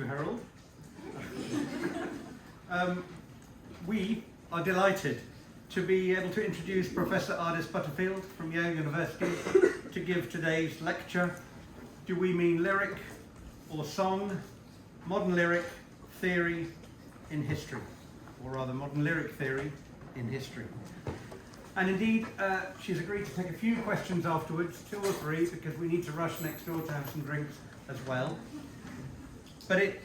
Harold. We are delighted to be able to introduce Professor Ardis Butterfield from Yale University to give today's lecture, Do We Mean Lyric or Song? Modern Lyric Theory in History, or rather Modern Lyric Theory in History. And indeed, she's agreed to take a few questions afterwards, 2 or 3, because we need to rush next door to have some drinks as well. But it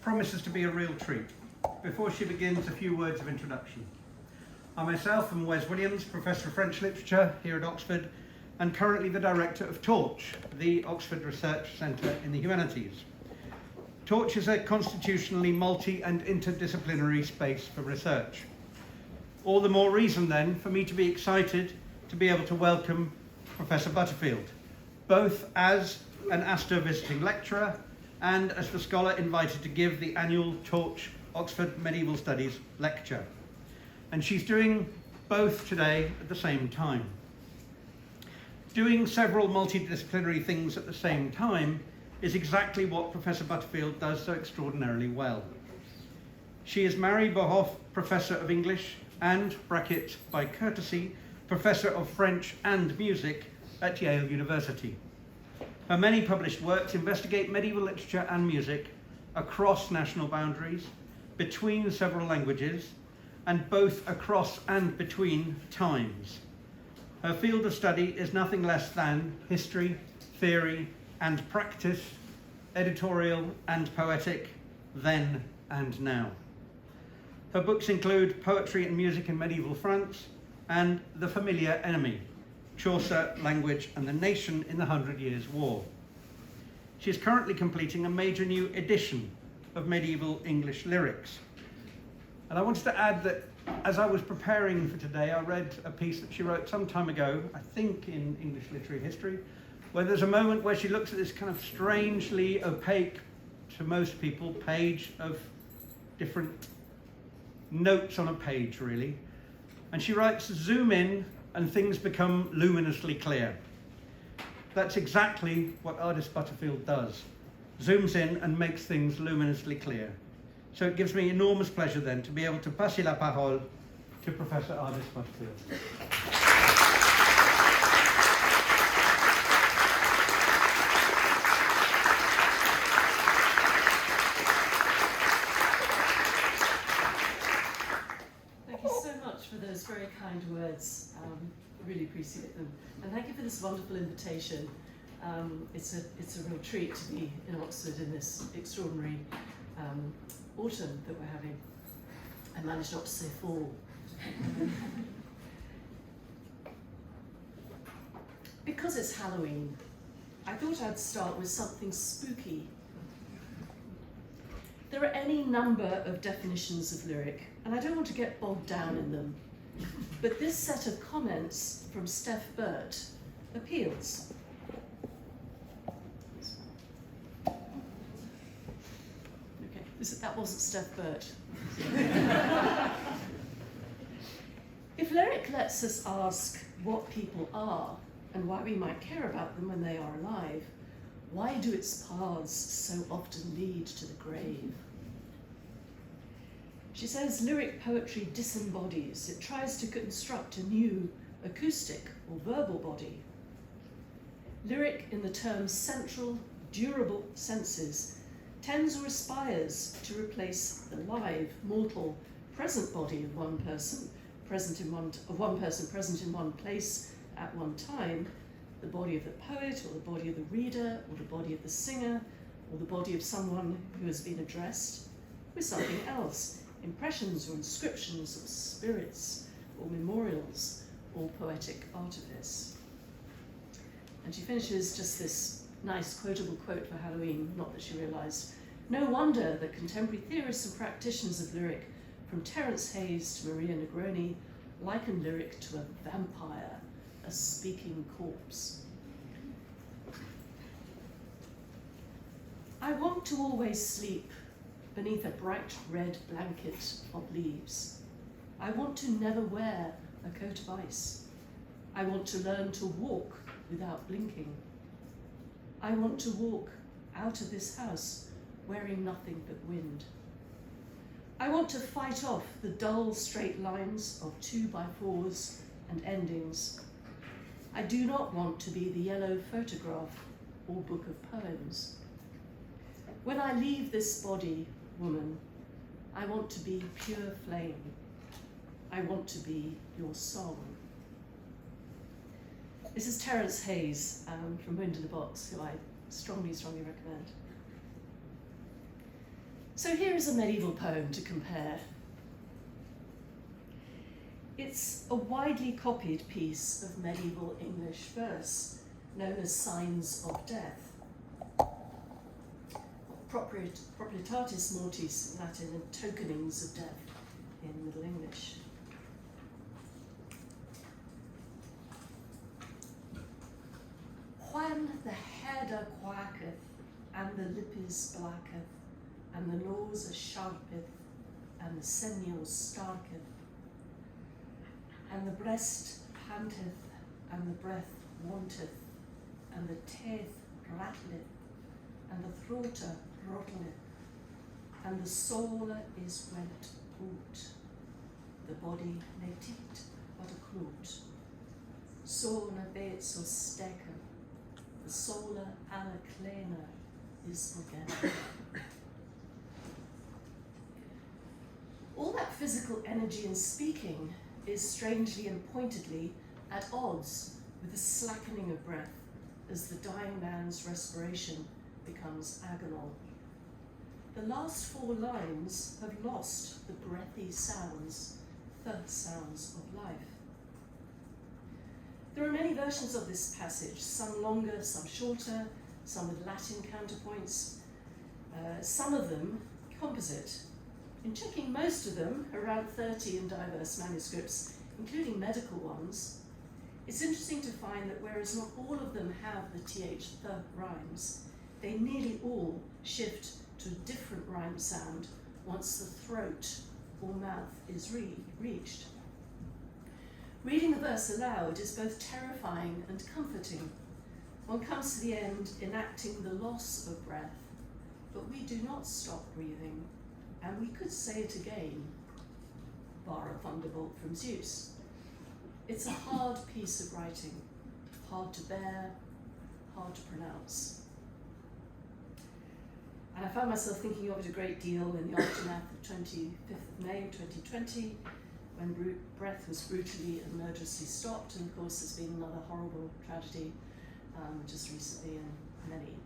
promises to be a real treat. Before she begins, a few words of introduction. I myself am Wes Williams, Professor of French Literature here at Oxford, and currently the Director of Torch, the Oxford Research Centre in the Humanities. Torch is a constitutionally multi- and interdisciplinary space for research. All the more reason then for me to be excited to be able to welcome Professor Butterfield, both as an Astor Visiting Lecturer and as the scholar invited to give the annual Torch Oxford Medieval Studies Lecture. And she's doing both today at the same time. Doing several multidisciplinary things at the same time is exactly what Professor Butterfield does so extraordinarily well. She is Mary Bohoff Professor of English and, bracket by courtesy, Professor of French and Music at Yale University. Her many published works investigate medieval literature and music across national boundaries, between several languages, and both across and between times. Her field of study is nothing less than history, theory, and practice, editorial and poetic, then and now. Her books include Poetry and Music in Medieval France and The Familiar Enemy, Chaucer, Language and the Nation in the 100 Years' War. She is currently completing a major new edition of medieval English lyrics. And I wanted to add that as I was preparing for today, I read a piece that she wrote some time ago, I think in English Literary History, where there's a moment where she looks at this kind of strangely opaque, to most people, page of different notes on a page, really. And she writes, zoom in and things become luminously clear. That's exactly what Ardis Butterfield does. Zooms in and makes things luminously clear. So it gives me enormous pleasure then to be able to passer la parole to Professor Ardis Butterfield. For those very kind words. I really appreciate them. And thank you for this wonderful invitation. It's a real treat to be in Oxford in this extraordinary autumn that we're having. I managed not to say fall. Because it's Halloween, I thought I'd start with something spooky. There are any number of definitions of lyric, and I don't want to get bogged down in them. But this set of comments from Steph Burt appeals. Okay, that wasn't Steph Burt. If lyric lets us ask what people are and why we might care about them when they are alive, why do its paths so often lead to the grave? She says lyric poetry disembodies. It tries to construct a new acoustic or verbal body. Lyric, in the term's central, durable senses, tends or aspires to replace the live, mortal, present body of one person, present in one place at one time, the body of the poet, or the body of the reader, or the body of the singer, or the body of someone who has been addressed, with something else. Impressions or inscriptions or spirits or memorials or poetic artifice. And she finishes just this nice quotable quote for Halloween, not that she realised. No wonder that contemporary theorists and practitioners of lyric, from Terence Hayes to Maria Negroni, liken lyric to a vampire, a speaking corpse. I want to always sleep beneath a bright red blanket of leaves. I want to never wear a coat of ice. I want to learn to walk without blinking. I want to walk out of this house wearing nothing but wind. I want to fight off the dull straight lines of 2x4s and endings. I do not want to be the yellow photograph or book of poems. When I leave this body, woman, I want to be pure flame. I want to be your song. This is Terence Hayes from Wind in the Box, who I strongly, strongly recommend. So here is a medieval poem to compare. It's a widely copied piece of medieval English verse known as Signs of Death. Proprietatis mortis in Latin, and tokenings of death in Middle English. When the head quacketh, and the lip is blacketh, and the nose sharpeth, and the sinews starketh, and the breast panteth, and the breath wanteth, and the teeth rattleth, and the throat rottleth, and the soul is went out, the body may tit but a clout, soul bates or stekken, the soul alle kleiner is again. All that physical energy in speaking is strangely and pointedly at odds with the slackening of breath as the dying man's respiration becomes agonal. The last 4 lines have lost the breathy sounds, the sounds of life. There are many versions of this passage, some longer, some shorter, some with Latin counterpoints, some of them composite. In checking most of them, around 30 in diverse manuscripts, including medical ones, it's interesting to find that whereas not all of them have the th, the rhymes, they nearly all shift to a different rhyme sound once the throat or mouth is reached. Reading the verse aloud is both terrifying and comforting. One comes to the end enacting the loss of breath, but we do not stop breathing, and we could say it again, bar a thunderbolt from Zeus. It's a hard piece of writing, hard to bear, hard to pronounce. And I found myself thinking of it a great deal in the aftermath of 25th of May 2020, when breath was brutally and murderously stopped, and of course there's been another horrible tragedy just recently, and many.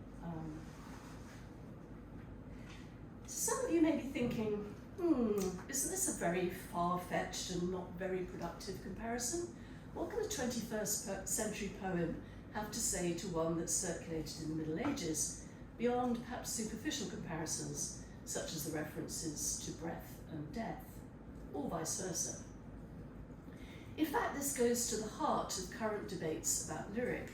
Some of you may be thinking, isn't this a very far-fetched and not very productive comparison? What can a 21st century poem have to say to one that circulated in the Middle Ages, beyond perhaps superficial comparisons, such as the references to breath and death, or vice versa? In fact, this goes to the heart of current debates about lyric.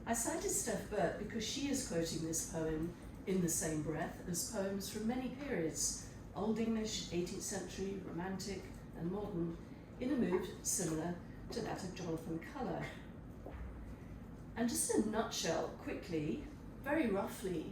I cited Steph Burt because she is quoting this poem in the same breath as poems from many periods, Old English, 18th century, Romantic, and modern, in a mood similar to that of Jonathan Culler. And just in a nutshell, quickly, very roughly,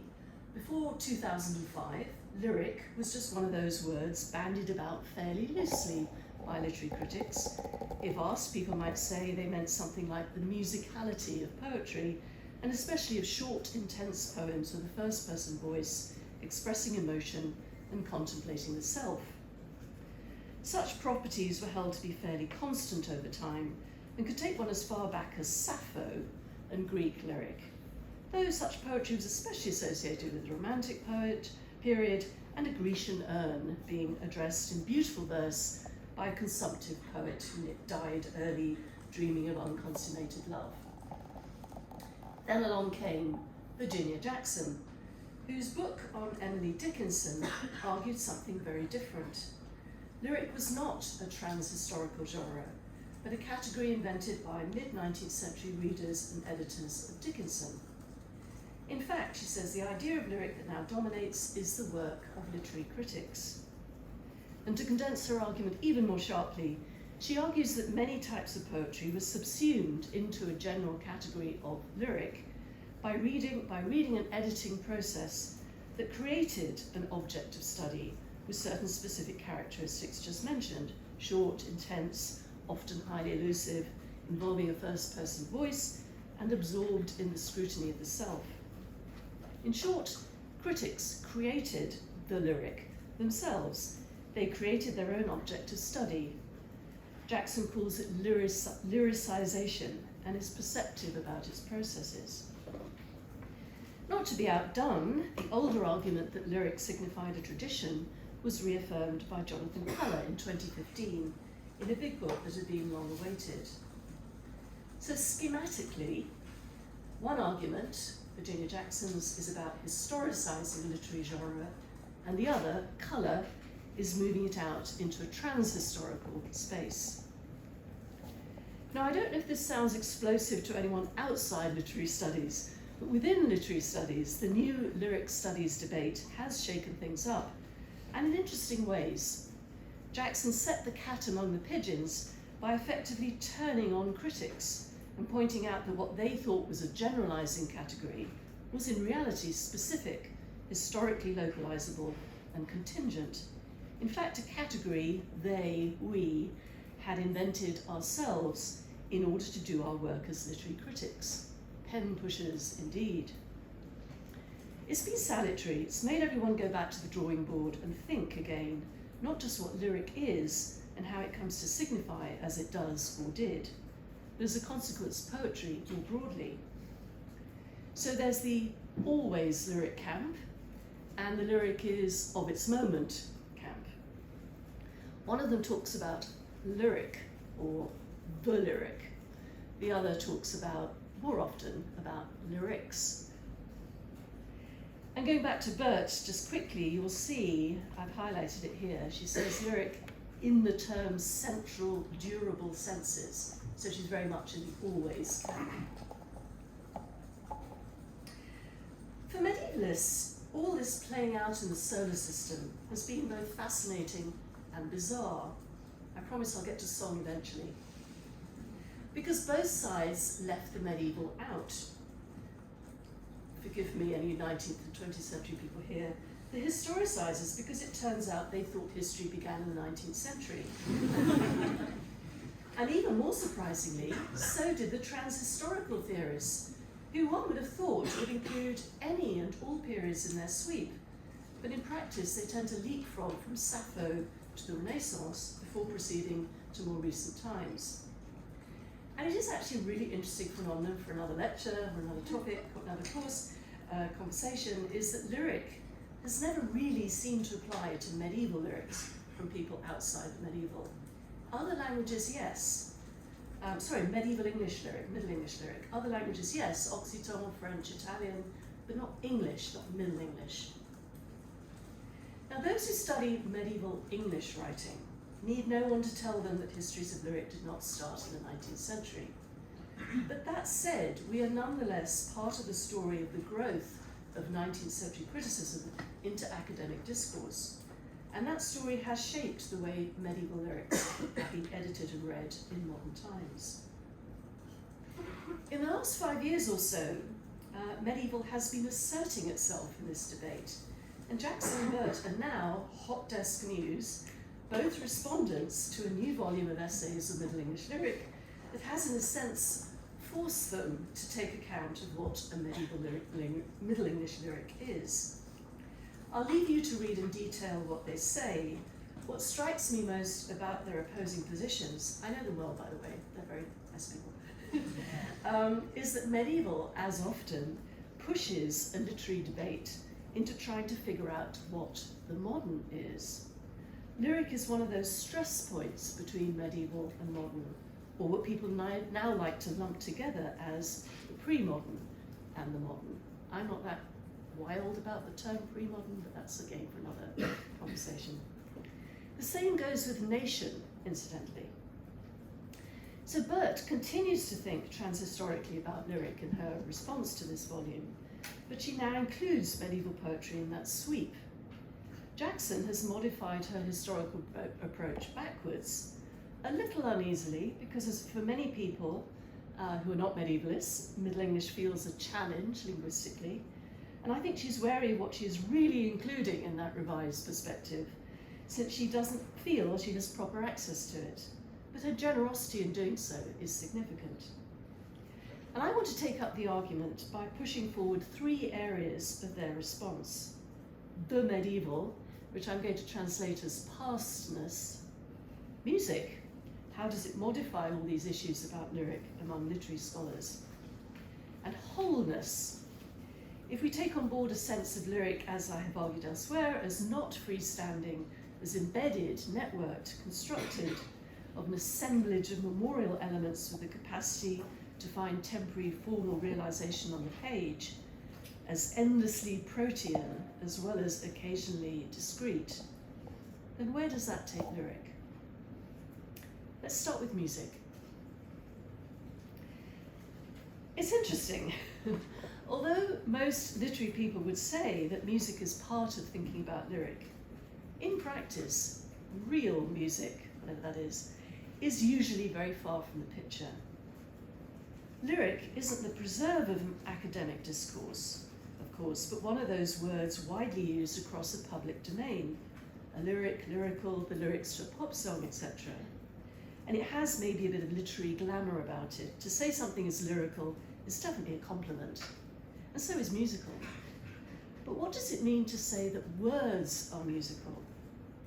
before 2005, lyric was just one of those words bandied about fairly loosely by literary critics. If asked, people might say they meant something like the musicality of poetry, and especially of short, intense poems with a first-person voice, expressing emotion and contemplating the self. Such properties were held to be fairly constant over time, and could take one as far back as Sappho and Greek lyric, though such poetry was especially associated with the Romantic period and a Grecian urn being addressed in beautiful verse by a consumptive poet who died early, dreaming of unconsummated love. Then along came Virginia Jackson, whose book on Emily Dickinson argued something very different. Lyric was not a trans-historical genre, but a category invented by mid-19th century readers and editors of Dickinson. In fact, she says, the idea of lyric that now dominates is the work of literary critics. And to condense her argument even more sharply, she argues that many types of poetry were subsumed into a general category of lyric by reading and editing process that created an object of study with certain specific characteristics just mentioned: short, intense, often highly elusive, involving a first-person voice, and absorbed in the scrutiny of the self. In short, critics created the lyric themselves. They created their own object of study. Jackson calls it lyricization and is perceptive about its processes. Not to be outdone, the older argument that lyric signified a tradition was reaffirmed by Jonathan Keller in 2015 in a big book that had been long awaited. So schematically, one argument, Virginia Jackson's, is about historicizing a literary genre, and the other, Keller, is moving it out into a trans-historical space. Now, I don't know if this sounds explosive to anyone outside literary studies, but within literary studies, the new lyric studies debate has shaken things up, and in interesting ways. Jackson set the cat among the pigeons by effectively turning on critics and pointing out that what they thought was a generalizing category was in reality specific, historically localizable, and contingent. In fact, a category we had invented ourselves in order to do our work as literary critics. Pen pushers indeed. It's been salutary. It's made everyone go back to the drawing board and think again, not just what lyric is and how it comes to signify as it does or did, but as a consequence, poetry more broadly. So there's the always lyric camp, and the lyric is of its moment camp. One of them talks about lyric or the lyric. The other talks about, more often, about lyrics. And going back to Burt, just quickly, you'll see, I've highlighted it here, she says lyric in the term central, durable senses. So she's very much in the always camp. For medievalists, all this playing out in the solar system has been both fascinating and bizarre. I promise I'll get to song eventually. Because both sides left the medieval out. Forgive me, any 19th and 20th century people here, the historicizers, because it turns out they thought history began in the 19th century. And even more surprisingly, so did the trans-historical theorists, who one would have thought would include any and all periods in their sweep. But in practice, they tend to leapfrog from Sappho to the Renaissance before proceeding to more recent times. And it is actually a really interesting phenomenon for another lecture, or another topic, or another course conversation, is that lyric has never really seemed to apply to medieval lyrics from people outside the medieval. Other languages, yes. Medieval English lyric, Middle English lyric. Other languages, yes, Occitan, French, Italian, but not English, not Middle English. Now, those who study medieval English writing need no one to tell them that histories of lyric did not start in the 19th century. But that said, we are nonetheless part of the story of the growth of 19th century criticism into academic discourse. And that story has shaped the way medieval lyrics have been edited and read in modern times. In the last 5 years or so, medieval has been asserting itself in this debate. And Jackson and Burt are now hot desk news, both respondents to a new volume of essays on Middle English lyric that has, in a sense, forced them to take account of what a medieval Middle English lyric is. I'll leave you to read in detail what they say. What strikes me most about their opposing positions, I know them well, by the way, they're very nice people, is that medieval, as often, pushes a literary debate into trying to figure out what the modern is. Lyric is one of those stress points between medieval and modern, or what people now like to lump together as the pre-modern and the modern. I'm not that wild about the term pre-modern, but that's a game for another conversation. The same goes with nation, incidentally. So Burt continues to think transhistorically about lyric in her response to this volume, but she now includes medieval poetry in that sweep. Jackson has modified her historical approach backwards, a little uneasily, because as for many people who are not medievalists, Middle English feels a challenge linguistically, And I think she's wary of what she is really including in that revised perspective, since she doesn't feel she has proper access to it. But her generosity in doing so is significant. And I want to take up the argument by pushing forward 3 areas of their response. The medieval, which I'm going to translate as pastness. Music, how does it modify all these issues about lyric among literary scholars? And wholeness. If we take on board a sense of lyric, as I have argued elsewhere, as not freestanding, as embedded, networked, constructed, of an assemblage of memorial elements with the capacity to find temporary formal realization on the page, as endlessly protean as well as occasionally discrete, then where does that take lyric? Let's start with music. It's interesting. Although most literary people would say that music is part of thinking about lyric, in practice, real music, whatever that is usually very far from the picture. Lyric isn't the preserve of academic discourse, of course, but one of those words widely used across a public domain. A lyric, lyrical, the lyrics to a pop song, etc. And it has maybe a bit of literary glamour about it. To say something is lyrical is definitely a compliment, and so is musical. But what does it mean to say that words are musical,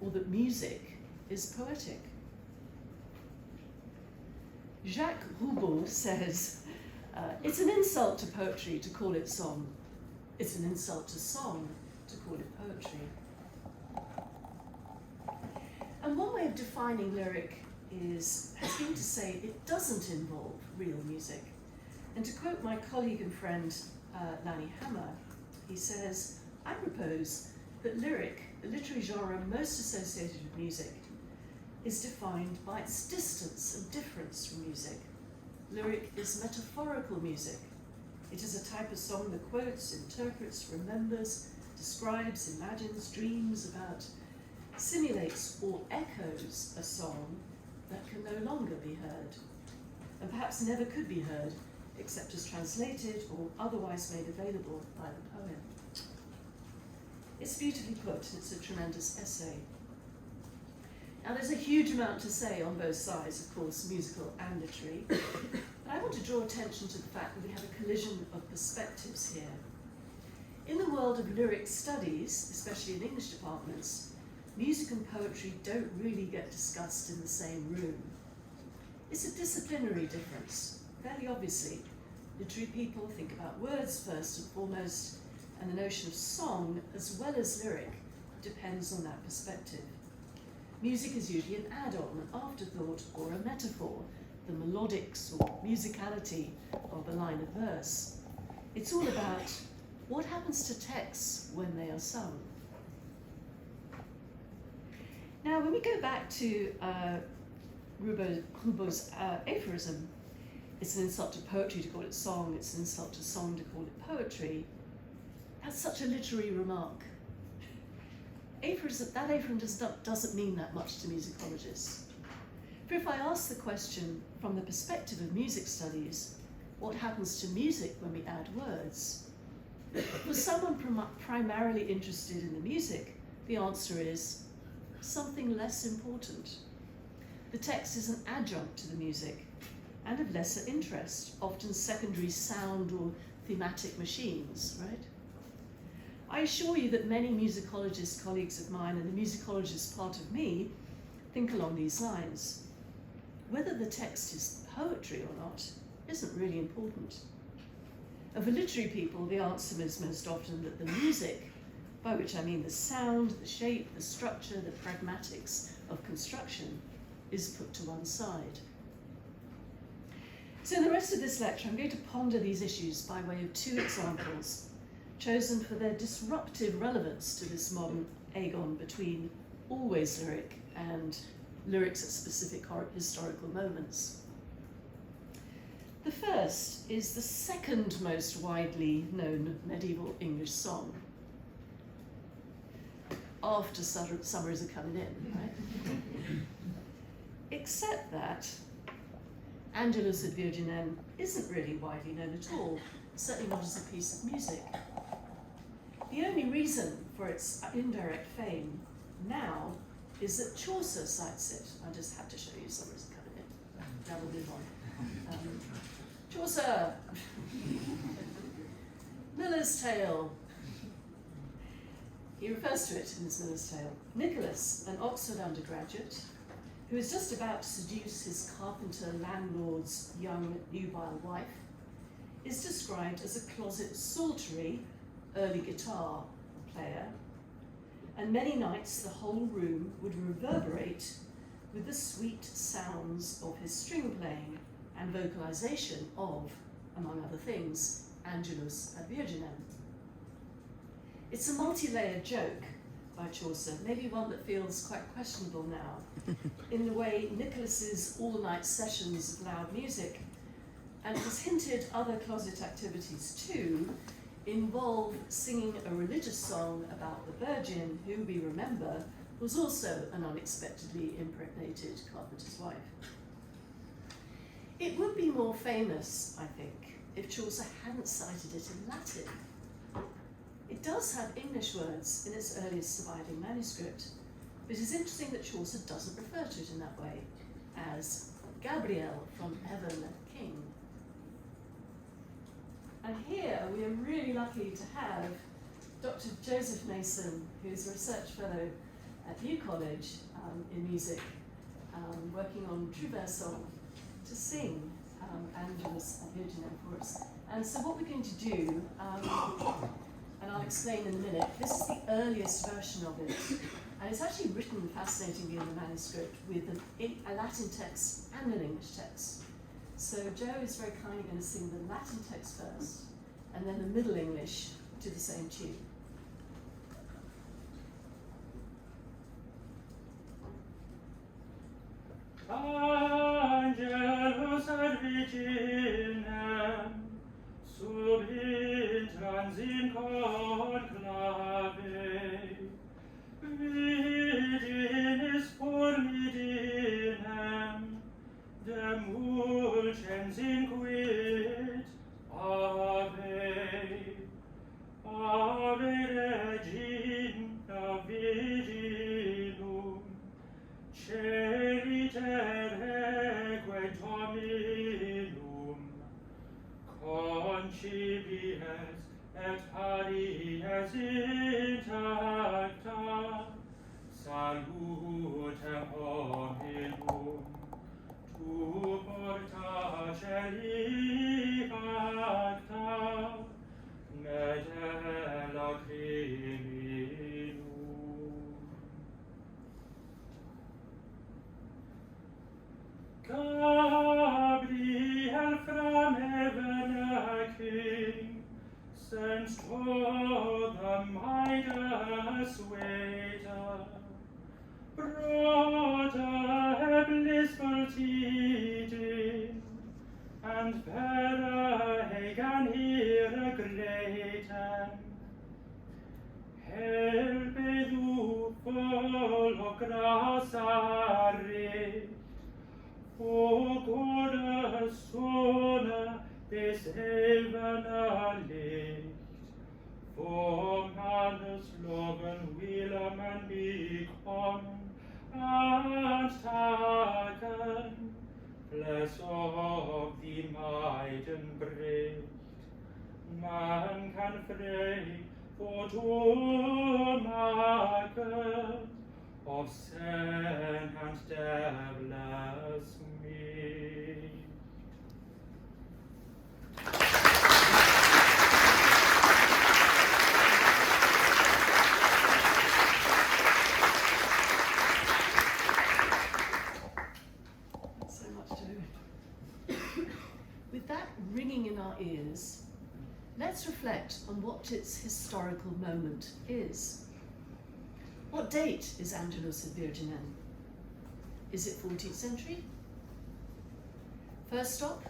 or that music is poetic? Jacques Roubaud says, it's an insult to poetry to call it song. It's an insult to song to call it poetry. And one way of defining lyric has been to say it doesn't involve real music. And to quote my colleague and friend, Lanny Hammer, he says, I propose that lyric, the literary genre most associated with music, is defined by its distance and difference from music. Lyric is metaphorical music. It is a type of song that quotes, interprets, remembers, describes, imagines, dreams about, simulates or echoes a song that can no longer be heard, and perhaps never could be heard except as translated or otherwise made available by the poem. It's beautifully put, it's a tremendous essay. Now there's a huge amount to say on both sides, of course, musical and literary, but I want to draw attention to the fact that we have a collision of perspectives here. In the world of lyric studies, especially in English departments, music and poetry don't really get discussed in the same room. It's a disciplinary difference, fairly obviously. Literary people think about words first and foremost, and the notion of song as well as lyric depends on that perspective. Music is usually an add-on, an afterthought, or a metaphor, the melodics or musicality of a line of verse. It's all about what happens to texts when they are sung. Now, when we go back to Roubaud's aphorism, it's an insult to poetry to call it song, it's an insult to song to call it poetry, that's such a literary remark. That aphorism doesn't mean that much to musicologists. For if I ask the question from the perspective of music studies, what happens to music when we add words? For someone primarily interested in the music, the answer is something less important. The text is an adjunct to the music and of lesser interest, often secondary sound or thematic machines, right? I assure you that many musicologist colleagues of mine and the musicologist part of me think along these lines. Whether the text is poetry or not isn't really important. And for literary people, the answer is most often that the music, by which I mean the sound, the shape, the structure, the pragmatics of construction, is put to one side. So in the rest of this lecture, I'm going to ponder these issues by way of 2 examples, chosen for their disruptive relevance to this modern agon between always lyric and lyrics at specific historical moments. The first is the second most widely known medieval English song, after Summer Is A-Comin' In, right? Except that Angelus ad Virginem isn't really widely known at all, certainly not as a piece of music. The only reason for its indirect fame now is that Chaucer cites it. I just had to show you some reason kind of it. Now we'll move on. Chaucer! Miller's Tale. He refers to it in his Miller's Tale. Nicholas, an Oxford undergraduate, who is just about to seduce his carpenter landlord's young nubile wife, is described as a closet psaltery, early guitar player, and many nights the whole room would reverberate with the sweet sounds of his string playing and vocalization of, among other things, Angelus ad Virginem. It's a multi-layered joke by Chaucer, maybe one that feels quite questionable now, in the way Nicholas's all-night sessions of loud music, and has hinted other closet activities too, involve singing a religious song about the Virgin, who we remember was also an unexpectedly impregnated carpenter's wife. It would be more famous, I think, if Chaucer hadn't cited it in Latin. It does have English words in its earliest surviving manuscript, but it's interesting that Chaucer doesn't refer to it in that way, as Gabriel from Heaven King. And here we are really lucky to have Dr. Joseph Mason, who's a research fellow at New College in music, working on Trouvère, to sing Angelus ad Virginem for us. And so what we're going to do, and I'll explain in a minute, this is the earliest version of it, and it's actually written fascinatingly in the manuscript with a Latin text and an English text. So Joe is very kindly going to sing the Latin text first, and then the Middle English to the same tune. Angelus ad Virginem, sub intrans in conclave, Virginis formidinem, demulcens inquit, Ave, Ave Regina Virginum, Celiter eque Dominum, concipies et paries intacta, salutem hominum, tu porta celi acta, medela criminum. Gabriel from heaven king, sends to the Midas waiter, brought a blissful tiding, and better gan here greater. Helpe du full of gratia richt, O Gottes Sohne des Heaven Licht, vom Mannes Loben will man bekommen, and taken, flesh of the Maiden bricht, man kann frei for to maken, of sin and devilish me. So much to With that ringing in our ears, let's reflect on what its historical moment is. What date is Angelus ad Virginem? Is it 14th century? First stop,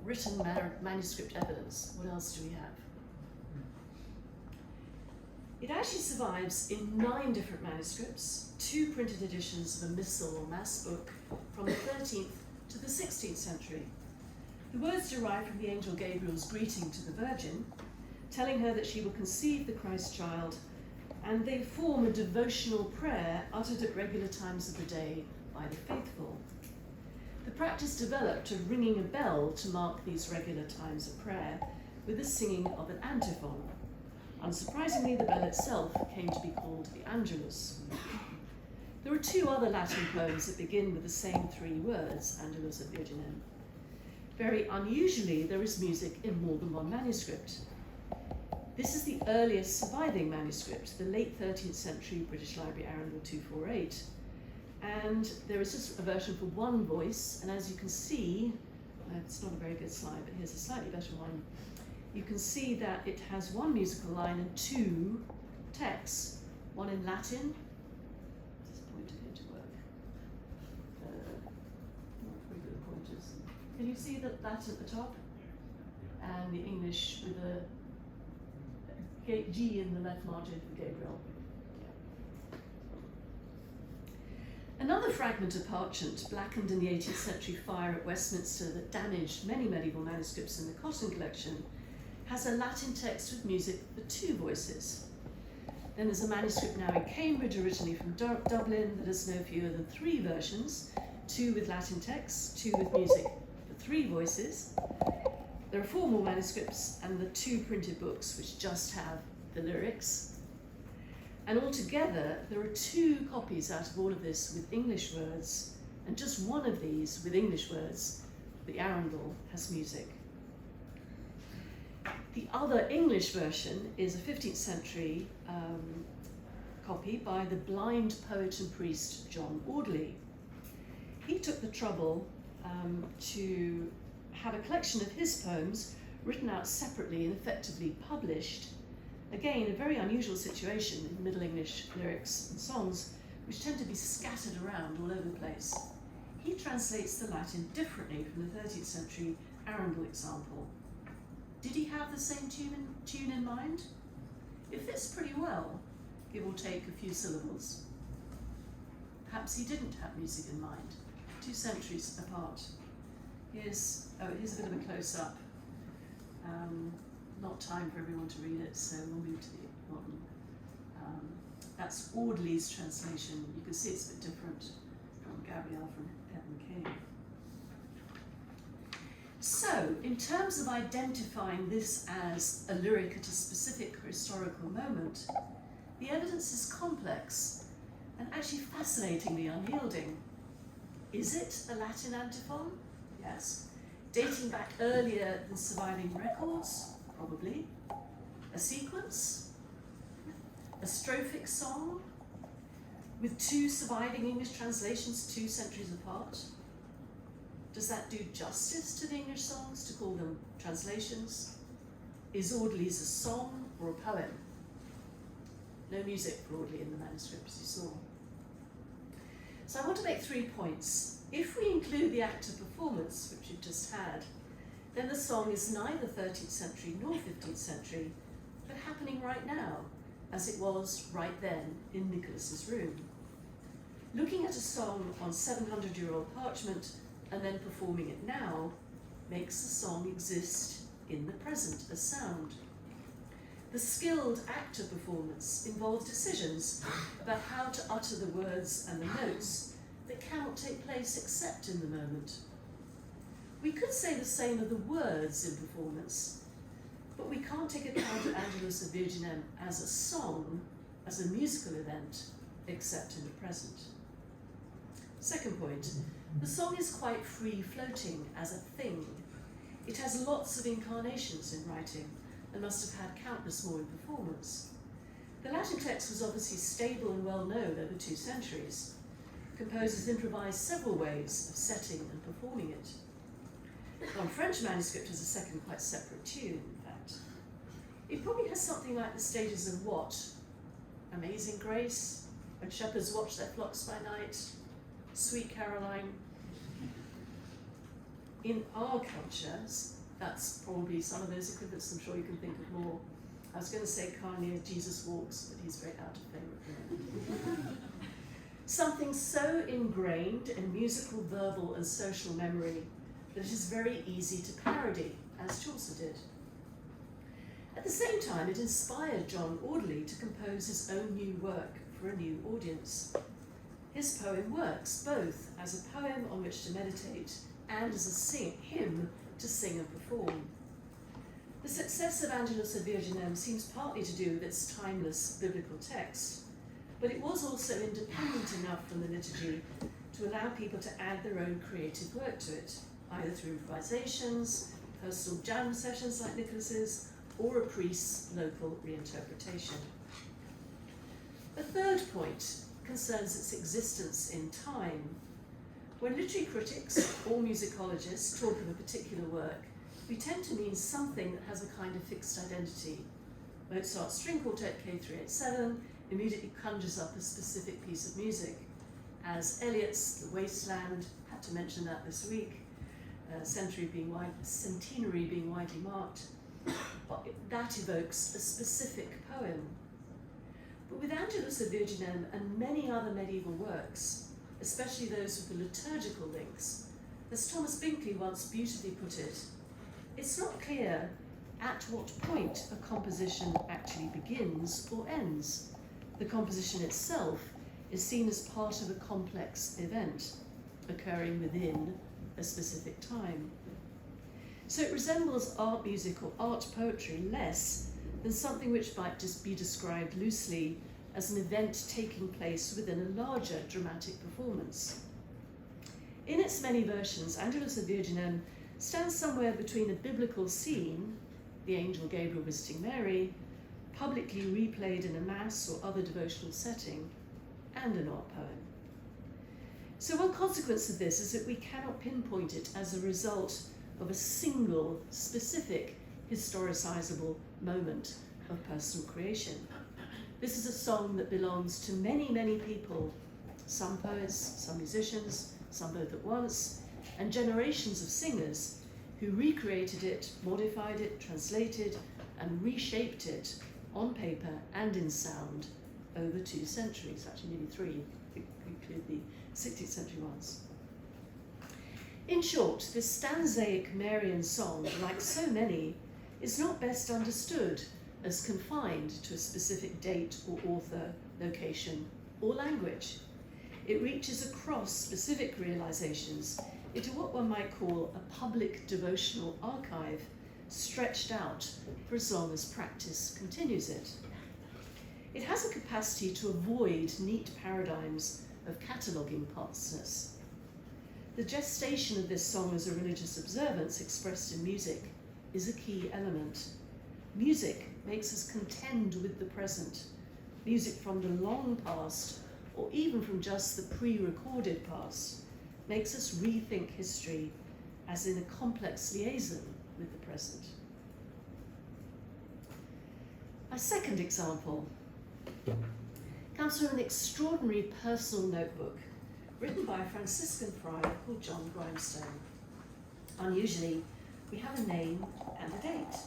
written manuscript evidence. What else do we have? It actually survives in 9 different manuscripts, 2 printed editions of a missal or mass book from the 13th to the 16th century. The words derive from the angel Gabriel's greeting to the Virgin, telling her that she will conceive the Christ child, and they form a devotional prayer uttered at regular times of the day by the faithful. The practice developed a ringing a bell to mark these regular times of prayer with the singing of an antiphon. Unsurprisingly, the bell itself came to be called the Angelus. There are two other Latin poems that begin with the same three words, Angelus et Virginem. Very unusually, there is music in more than one manuscript. This is the earliest surviving manuscript, the late 13th century British Library Arundel 248. And there is just a version for one voice, and as you can see, it's not a very good slide, but here's a slightly better one. You can see that it has one musical line and two texts, one in Latin. This pointer here to work. Not very good at pointers. Can you see the Latin at the top? And the English with a G in the left margin for Gabriel. Another fragment of parchment, blackened in the 18th century fire at Westminster that damaged many medieval manuscripts in the Cotton collection, has a Latin text with music for two voices. Then there's a manuscript now in Cambridge, originally from Dublin, that has no fewer than three versions, two with Latin texts, two with music for three voices. There are four more manuscripts and the two printed books which just have the lyrics. And altogether, there are two copies out of all of this with English words, and just one of these with English words, the Arundel, has music. The other English version is a 15th century copy by the blind poet and priest John Audley. He took the trouble to have a collection of his poems written out separately and effectively published. Again, a very unusual situation in Middle English lyrics and songs, which tend to be scattered around all over the place. He translates the Latin differently from the 13th century Arundel example. Did he have the same tune in mind? It fits pretty well, give or take a few syllables. Perhaps he didn't have music in mind, 2 centuries apart. Here's a bit of a close-up. Not time for everyone to read it, so we'll move to the modern. That's Audley's translation. You can see it's a bit different from Gabrielle from Edmund King. So, in terms of identifying this as a lyric at a specific historical moment, the evidence is complex and actually fascinatingly unyielding. Is it a Latin antiphon? Yes. Dating back earlier than surviving records? Probably. A sequence? A strophic song? With two surviving English translations 2 centuries apart? Does that do justice to the English songs to call them translations? Is Audley's a song or a poem? No music for Audley in the manuscript, as you saw. So I want to make 3 points. If we include the act of performance, which we've just had, then the song is neither 13th century nor 15th century, but happening right now, as it was right then in Nicholas's room. Looking at a song on 700-year-old parchment and then performing it now makes the song exist in the present as sound. The skilled act of performance involves decisions about how to utter the words and the notes that cannot take place except in the moment. We could say the same of the words in performance, but we can't take account of Angelus et Virginem as a song, as a musical event, except in the present. Second point, the song is quite free-floating as a thing. It has lots of incarnations in writing and must have had countless more in performance. The Latin text was obviously stable and well known over 2 centuries. Composers improvised several ways of setting and performing it. One French manuscript has a second quite separate tune, in fact. It probably has something like the stages of what? Amazing Grace, When Shepherds Watch Their Flocks by Night, Sweet Caroline. In our cultures, that's probably some of those equivalents. I'm sure you can think of more. I was going to say Kanye, Jesus Walks, but he's very out of favour. Something so ingrained in musical, verbal and social memory that it is very easy to parody, as Chaucer did. At the same time, it inspired John Audley to compose his own new work for a new audience. His poem works both as a poem on which to meditate and as a hymn to sing and perform. The success of Angelus ad Virginem seems partly to do with its timeless biblical text, but it was also independent enough from the liturgy to allow people to add their own creative work to it, either through improvisations, personal jam sessions like Nicholas's, or a priest's local reinterpretation. A third point concerns its existence in time. When literary critics or musicologists talk of a particular work, we tend to mean something that has a kind of fixed identity. Mozart's String Quartet K387 immediately conjures up a specific piece of music, as Eliot's The Wasteland, had to mention that this week, centenary being widely marked, but that evokes a specific poem. But with Angelus ad Virginem and many other medieval works, especially those with the liturgical links, as Thomas Binkley once beautifully put it, it's not clear at what point a composition actually begins or ends. The composition itself is seen as part of a complex event occurring within a specific time. So it resembles art music or art poetry less than something which might just be described loosely as an event taking place within a larger dramatic performance. In its many versions, Angelus ad Virginem stands somewhere between a biblical scene, the angel Gabriel visiting Mary, publicly replayed in a mass or other devotional setting, and an art poem. So one consequence of this is that we cannot pinpoint it as a result of a single, specific, historicisable moment of personal creation. This is a song that belongs to many, many people, some poets, some musicians, some both at once, and generations of singers who recreated it, modified it, translated, and reshaped it on paper and in sound over 2 centuries, actually nearly 3, if you include the 16th century ones. In short, this stanzaic Marian song, like so many, is not best understood as confined to a specific date or author, location, or language. It reaches across specific realizations into what one might call a public devotional archive, stretched out for as long as practice continues it. It has a capacity to avoid neat paradigms of cataloguing partsness. The gestation of this song as a religious observance expressed in music is a key element. Music makes us contend with the present. Music from the long past, or even from just the pre-recorded past, makes us rethink history as in a complex liaison with the present. My second example comes from an extraordinary personal notebook written by a Franciscan friar called John Grimestone. Unusually, we have a name and a date,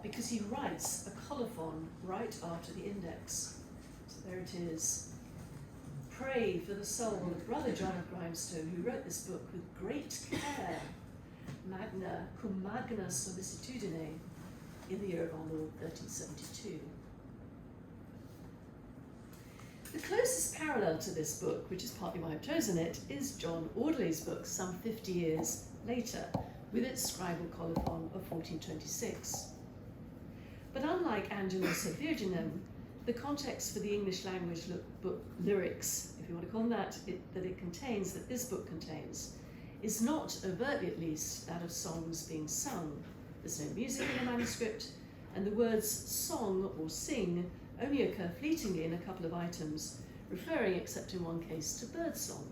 because he writes a colophon right after the index. So there it is. Pray for the soul of Brother John of Grimestone, who wrote this book with great care, magna cum magna sollicitudine, in the year of our Lord 1372. The closest parallel to this book, which is partly why I've chosen it, is John Audley's book some 50 years later, with its scribal colophon of 1426. But unlike Angelus ad Virginem, the context for the English language book lyrics, if you want to call them that, that this book contains, is not, overtly at least, that of songs being sung. There's no music in the manuscript, and the words song or sing only occur fleetingly in a couple of items, referring, except in one case, to birdsong.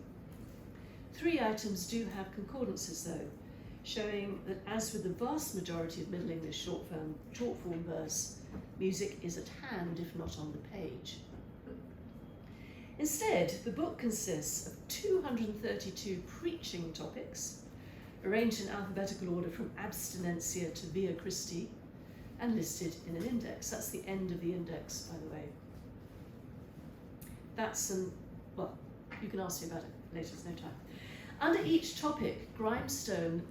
3 items do have concordances, though, showing that, as with the vast majority of Middle English short form verse, music is at hand, if not on the page. Instead, the book consists of 232 preaching topics, arranged in alphabetical order from abstinentia to Via Christi, and listed in an index. That's the end of the index, by the way. Well, you can ask me about it later, there's no time. Under each topic, Grimestone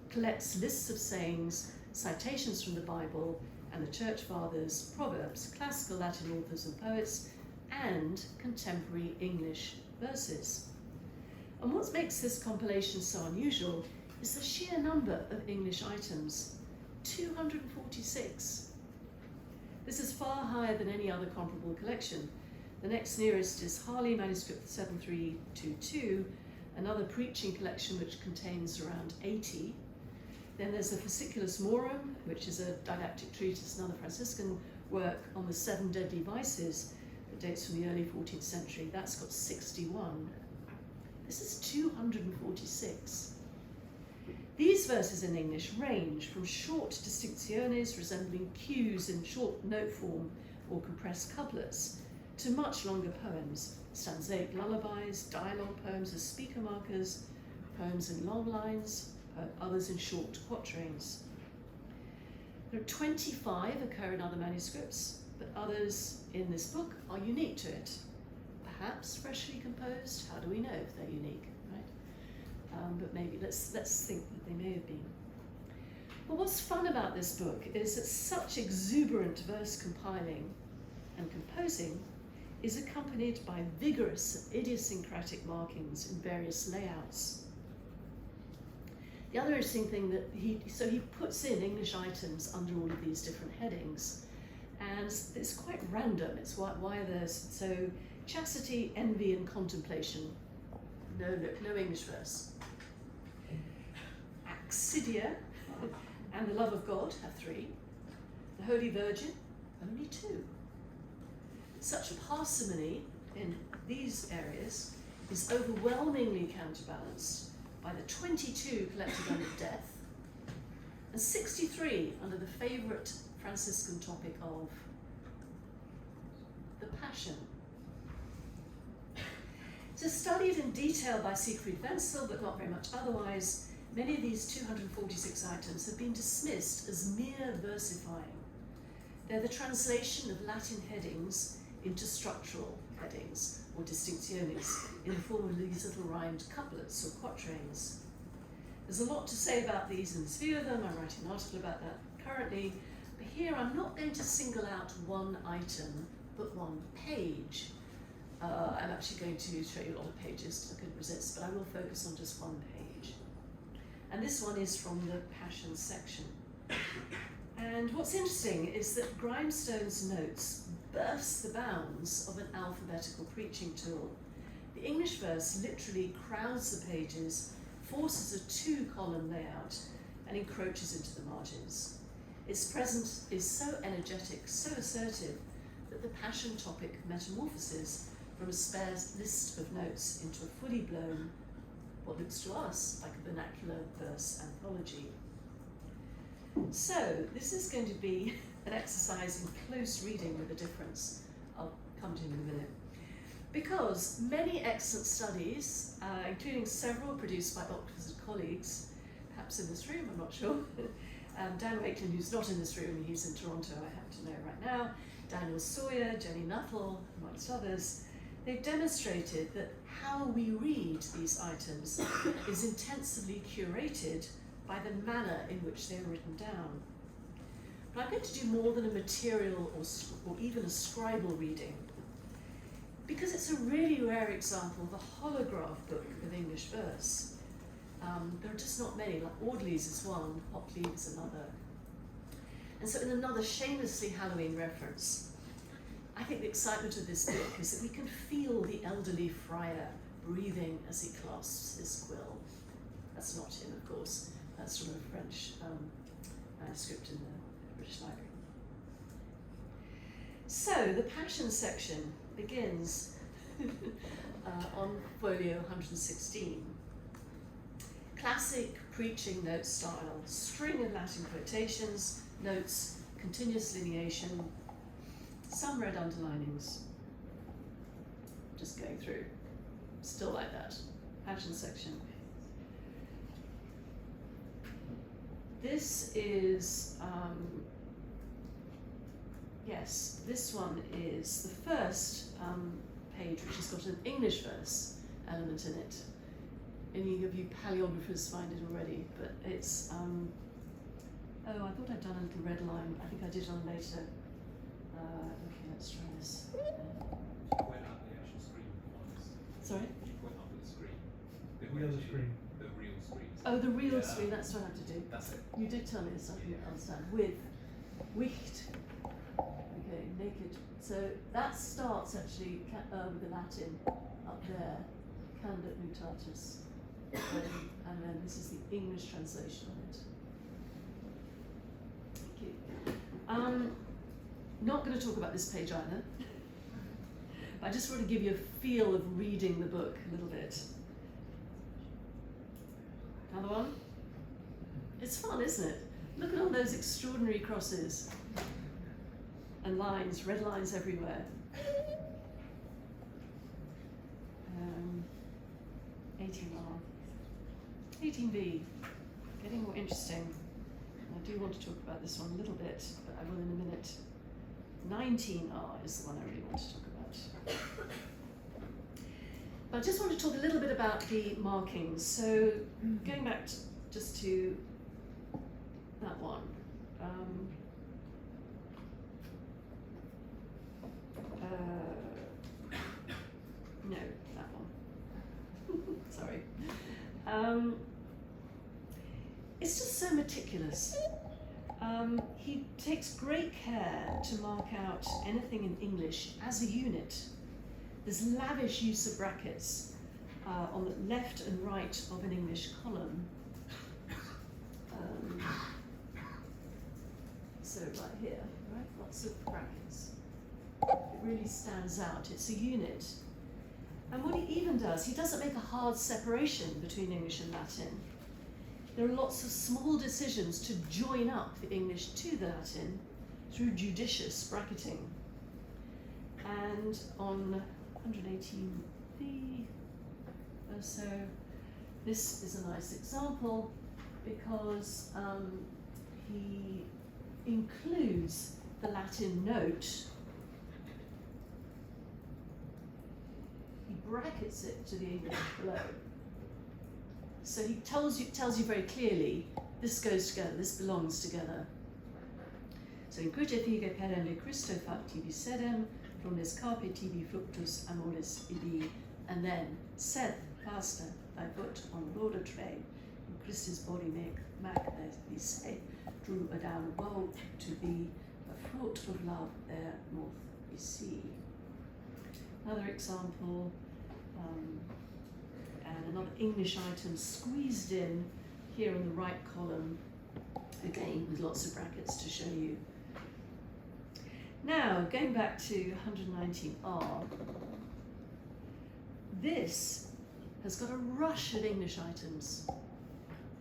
collects lists of sayings, citations from the Bible, and the Church Fathers, Proverbs, classical Latin authors and poets, and contemporary English verses. And what makes this compilation so unusual is the sheer number of English items, 246. This is far higher than any other comparable collection. The next nearest is Harley manuscript 7322, another preaching collection which contains around 80. Then there's the Fasciculus Morum, which is a didactic treatise, another Franciscan work on the 7 deadly vices that dates from the early 14th century. That's got 61. This is 246. These verses in English range from short distinctiones resembling cues in short note form or compressed couplets to much longer poems, stanzaic lullabies, dialogue poems as speaker markers, poems in long lines, others in short quatrains. There are 25 occur in other manuscripts, but others in this book are unique to it. Perhaps freshly composed. How do we know if they're unique, right? But maybe let's think that they may have been. But what's fun about this book is that such exuberant verse compiling and composing is accompanied by vigorous idiosyncratic markings in various layouts. The other interesting thing that he puts in English items under all of these different headings, and it's quite random. It's why there's so chastity, envy, and contemplation. No English verse. Accidia and the love of God have 3. The Holy Virgin, only 2. Such parsimony in these areas is overwhelmingly counterbalanced by the 22 collected under death and 63 under the favourite Franciscan topic of the Passion. So studied in detail by Siegfried Wenzel, but not very much otherwise, many of these 246 items have been dismissed as mere versifying. They're the translation of Latin headings into structural headings or distinctiones in the form of these little rhymed couplets or quatrains. There's a lot to say about these in this view of them. I'm writing an article about that currently, but here I'm not going to single out one item, but one page. I'm actually going to show you a lot of pages because I couldn't resist, but I will focus on just one page. And this one is from the Passion section. And what's interesting is that Grimestone's notes burst the bounds of an alphabetical preaching tool. The English verse literally crowds the pages, forces a 2-column layout, and encroaches into the margins. Its presence is so energetic, so assertive, that the Passion topic metamorphoses from a spare list of notes into a fully blown, what looks to us like a vernacular verse anthology. So this is going to be an exercise in close reading with a difference. I'll come to him in a minute. Because many excellent studies, including several produced by Oxford colleagues, perhaps in this room, I'm not sure, Dan Wakelin, who's not in this room, he's in Toronto, I happen to know right now, Daniel Sawyer, Jenny Nuttall, amongst others, they've demonstrated that how we read these items is intensively curated by the manner in which they're written down. But I'm going to do more than a material or even a scribal reading, because it's a really rare example of a holograph book of English verse. There are just not many, like Audley's is one, Hockley is another. And so in another shamelessly Halloween reference, I think the excitement of this book is that we can feel the elderly friar breathing as he clasps his quill. That's not him, of course. That's from a French manuscript in the British Library. So the Passion section begins on folio 116. Classic preaching note style, string of Latin quotations, notes, continuous lineation, some red underlinings. Just going through, still like that. Passion section. This is, yes, this one is the first page which has got an English verse element in it. Any of you paleographers find it already, but it's Oh, I thought I'd done a little red line. I think I did on later. Okay, let's try this. Went up the actual screen once. Sorry? You went up the screen. The other screen. The real screen. Oh, the real Yeah. screen, that's what I have to do. That's it. You did tell me this, I couldn't understand. With, wicht. Okay, naked. So that starts actually with the Latin up there, candet mutatus. And then this is the English translation of it. Thank you. Not going to talk about this page either. I just want to give you a feel of reading the book a little bit. Another one? It's fun, isn't it? Look at all those extraordinary crosses and lines, red lines everywhere. 18R. 18B, getting more interesting. I do want to talk about this one a little bit, but I will in a minute. 19R is the one I really want to talk about. But I just want to talk a little bit about the markings. So going back just to that one. No, that one. Sorry. It's just so meticulous. He takes great care to mark out anything in English as a unit. There's lavish use of brackets on the left and right of an English column. So right here, right, lots of brackets. It really stands out. It's a unit. And what he even does, he doesn't make a hard separation between English and Latin. There are lots of small decisions to join up the English to the Latin through judicious bracketing. And on 118b or so, this is a nice example because he includes the Latin note. He brackets it to the English below. So he tells you very clearly, this goes together, this belongs together. So in Crite fige perende Christo fac tibi sedem, frones carpe tibi fructus amoris ibi, and then sed pasta thy foot on Lord tre, in Christus body mac thee say, drew a down woe to be a fruit of love there north we see. Another example, and another English item squeezed in here on the right column, again with lots of brackets to show you. Now, going back to 119R, this has got a rush of English items,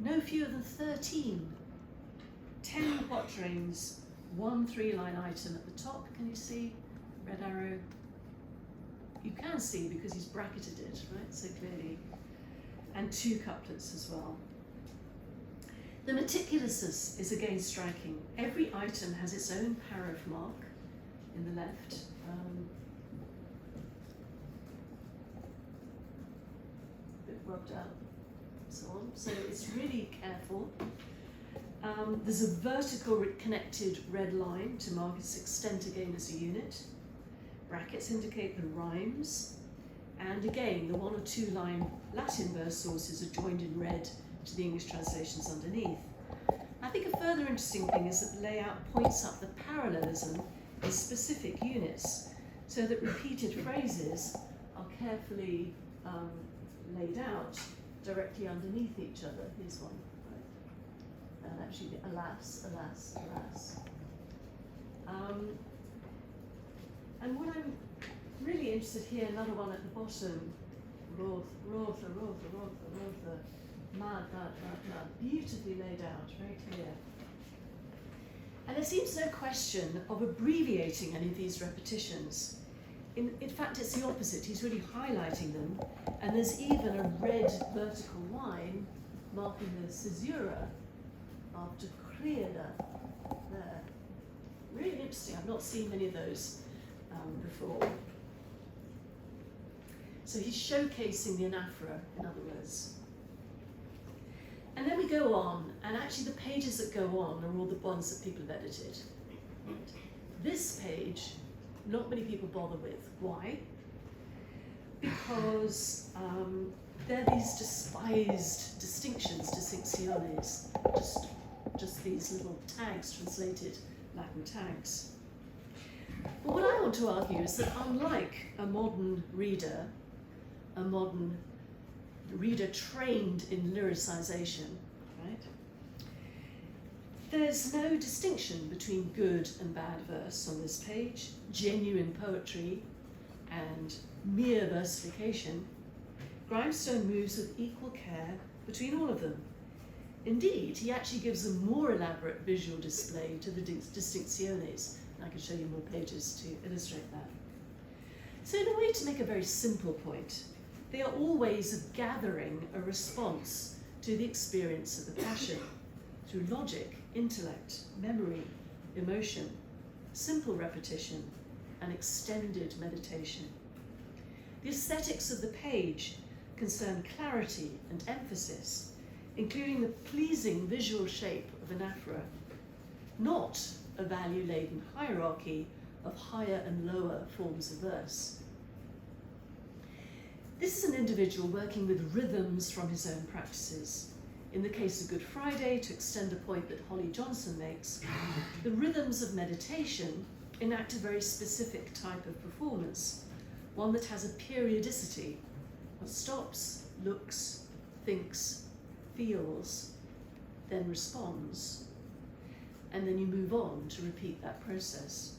no fewer than 13. 10 quatrains, 1 3-line item at the top, can you see? Red arrow. You can see because he's bracketed it, right, so clearly. And 2 couplets as well. The meticulousness is again striking. Every item has its own paragraph mark in the left. A bit rubbed out, so on. So it's really careful. There's a vertical connected red line to mark its extent again as a unit. Brackets indicate the rhymes. And again, the 1 or 2 line Latin verse sources are joined in red to the English translations underneath. I think a further interesting thing is that the layout points up the parallelism in specific units, so that repeated phrases are carefully laid out directly underneath each other. Here's one, right? And actually, alas, alas, alas. And what I'm really interested here, another one at the bottom, Rotha, mad, beautifully laid out, very clear. And there seems no question of abbreviating any of these repetitions. In fact, it's the opposite. He's really highlighting them, and there's even a red vertical line marking the caesura after creada there. Really interesting. I've not seen many of those before. So he's showcasing the anaphora, in other words. And then we go on, and actually the pages that go on are all the ones that people have edited. This page, not many people bother with. Why? Because there are these despised distinctions, distincciones, just these little tags, translated Latin tags. But what I want to argue is that unlike a modern reader trained in lyricization, right, there's no distinction between good and bad verse on this page, genuine poetry and mere versification. Grimestone moves with equal care between all of them. Indeed, he actually gives a more elaborate visual display to the distincciones. I can show you more pages to illustrate that. So in a way, to make a very simple point, they are all ways of gathering a response to the experience of the passion through logic, intellect, memory, emotion, simple repetition, and extended meditation. The aesthetics of the page concern clarity and emphasis, including the pleasing visual shape of an aphora, not a value-laden hierarchy of higher and lower forms of verse. This is an individual working with rhythms from his own practices. In the case of Good Friday, to extend a point that Holly Johnson makes, the rhythms of meditation enact a very specific type of performance, one that has a periodicity, that stops, looks, thinks, feels, then responds, and then you move on to repeat that process.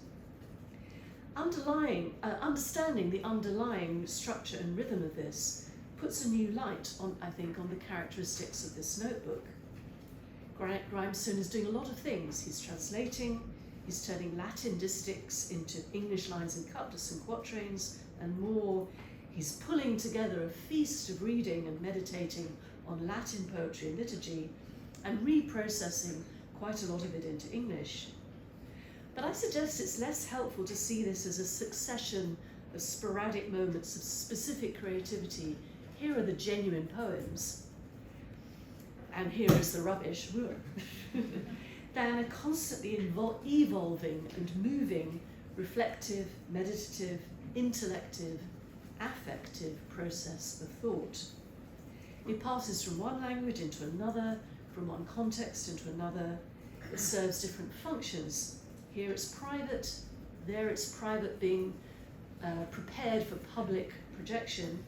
Understanding the underlying structure and rhythm of this puts a new light on, I think, on the characteristics of this notebook. Grimestone is doing a lot of things. He's translating, he's turning Latin distichs into English lines and couplets and quatrains and more. He's pulling together a feast of reading and meditating on Latin poetry and liturgy and reprocessing quite a lot of it into English. But I suggest it's less helpful to see this as a succession of sporadic moments of specific creativity. Here are the genuine poems, and here is the rubbish, than a constantly evolving and moving, reflective, meditative, intellective, affective process of thought. It passes from one language into another, from one context into another. It serves different functions. Here it's private, there it's private being prepared for public projection.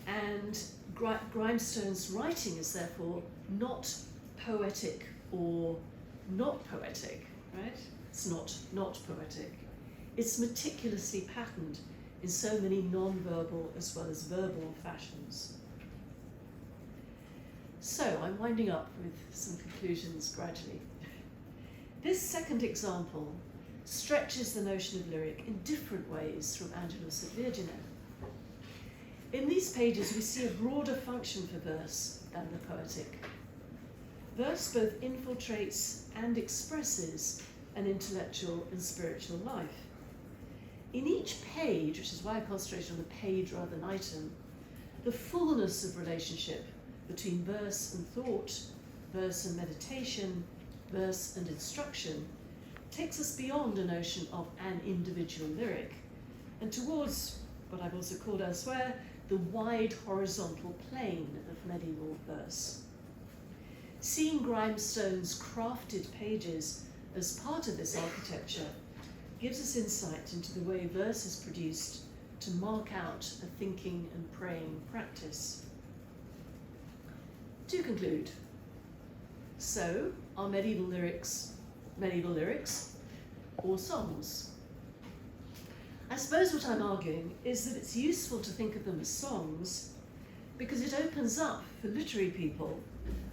And Grimestone's writing is therefore not poetic or not poetic, right? It's not poetic. It's meticulously patterned in so many non-verbal as well as verbal fashions. So I'm winding up with some conclusions gradually. This second example stretches the notion of lyric in different ways from Angelus et Virginem. In these pages, we see a broader function for verse than the poetic. Verse both infiltrates and expresses an intellectual and spiritual life. In each page, which is why I concentrate on the page rather than item, the fullness of relationship between verse and thought, verse and meditation, verse and instruction, takes us beyond a notion of an individual lyric and towards what I've also called elsewhere, the wide horizontal plane of medieval verse. Seeing Grimestone's crafted pages as part of this architecture gives us insight into the way verse is produced to mark out a thinking and praying practice. To conclude, so are medieval lyrics or songs? I suppose what I'm arguing is that it's useful to think of them as songs because it opens up for literary people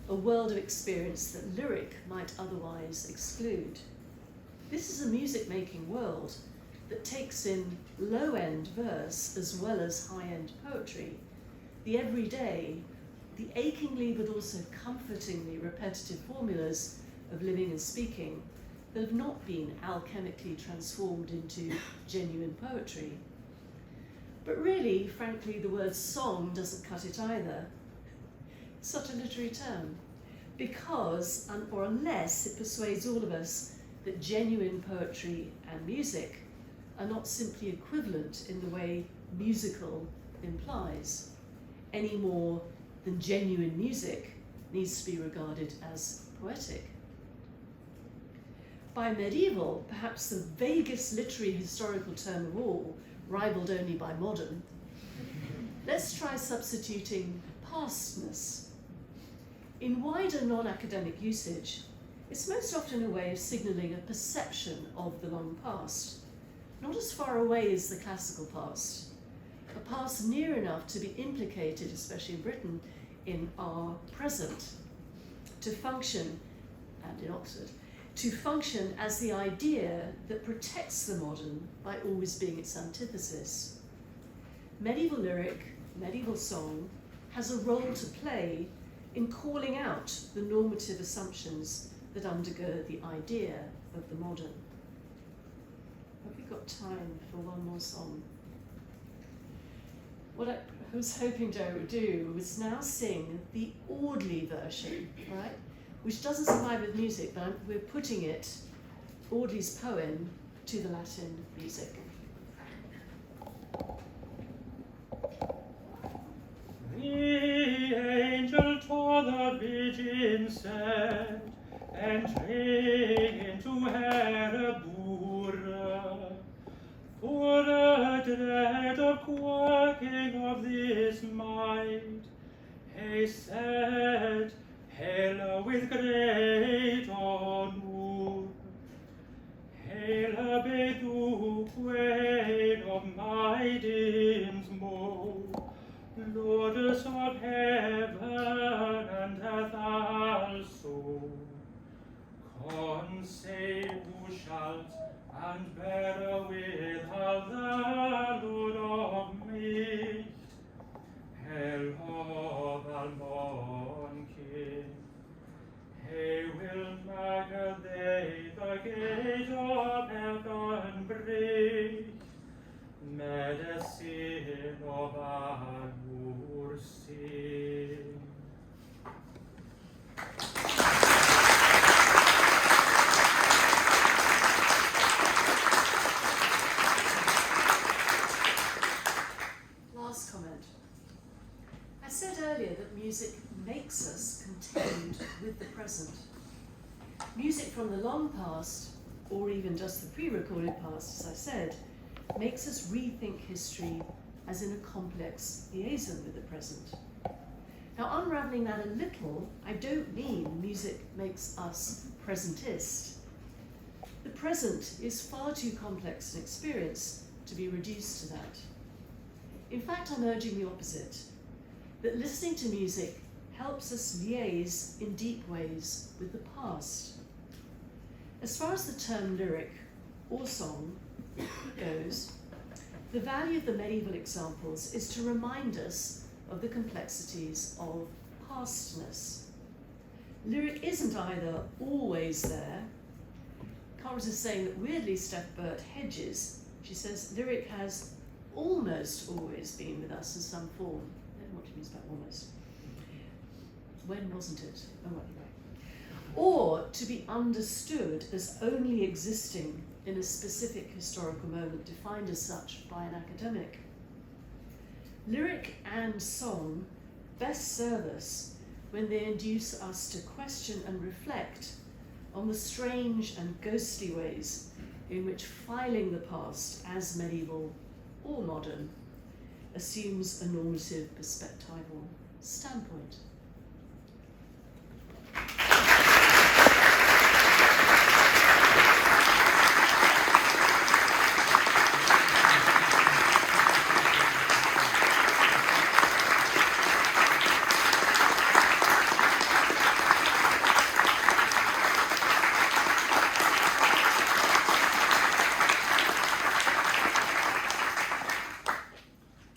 a world of experience that lyric might otherwise exclude. This is a music-making world that takes in low-end verse as well as high-end poetry, the everyday, the achingly but also comfortingly repetitive formulas of living and speaking that have not been alchemically transformed into genuine poetry. But really, frankly, the word song doesn't cut it either. such a literary term? Because, or unless it persuades all of us that genuine poetry and music are not simply equivalent in the way musical implies, any more than genuine music needs to be regarded as poetic. By medieval, perhaps the vaguest literary historical term of all, rivaled only by modern, let's try substituting pastness. In wider non-academic usage, it's most often a way of signalling a perception of the long past, not as far away as the classical past, a past near enough to be implicated, especially in Britain, in our present, to function, and in Oxford, to function as the idea that protects the modern by always being its antithesis. Medieval lyric, medieval song, has a role to play in calling out the normative assumptions that undergird the idea of the modern. Have we got time for one more song? What I was hoping Joe would do was now sing the Audley version, right? Which doesn't survive with music, but we're putting it, Audley's poem, to the Latin music. The angel to the virgin said, entering into her boor, for the dread of quaking of this might, he said, Hail with great honor, hail Bedu, queen of my Dinsmore, Lordess of heaven and earth also. Con say who shalt and bear without the Lord of me, hail of Almon King. He will make they the gate of heaven break, medicine of our sin. Last comment. I said earlier that music makes us contained with the present. Music from the long past, or even just the pre-recorded past, as I said, makes us rethink history as in a complex liaison with the present. Now, unraveling that a little, I don't mean music makes us presentist. The present is far too complex an experience to be reduced to that. In fact, I'm urging the opposite, that listening to music helps us liaise in deep ways with the past. As far as the term lyric or song goes, the value of the medieval examples is to remind us of the complexities of pastness. Lyric isn't either always there. Can't resist saying that weirdly Steph Burt hedges. She says lyric has almost always been with us in some form. I don't know what she means by almost. When wasn't it? Oh, right, right. Or to be understood as only existing in a specific historical moment defined as such by an academic. Lyric and song best serve us when they induce us to question and reflect on the strange and ghostly ways in which filing the past as medieval or modern assumes a normative perspectival standpoint.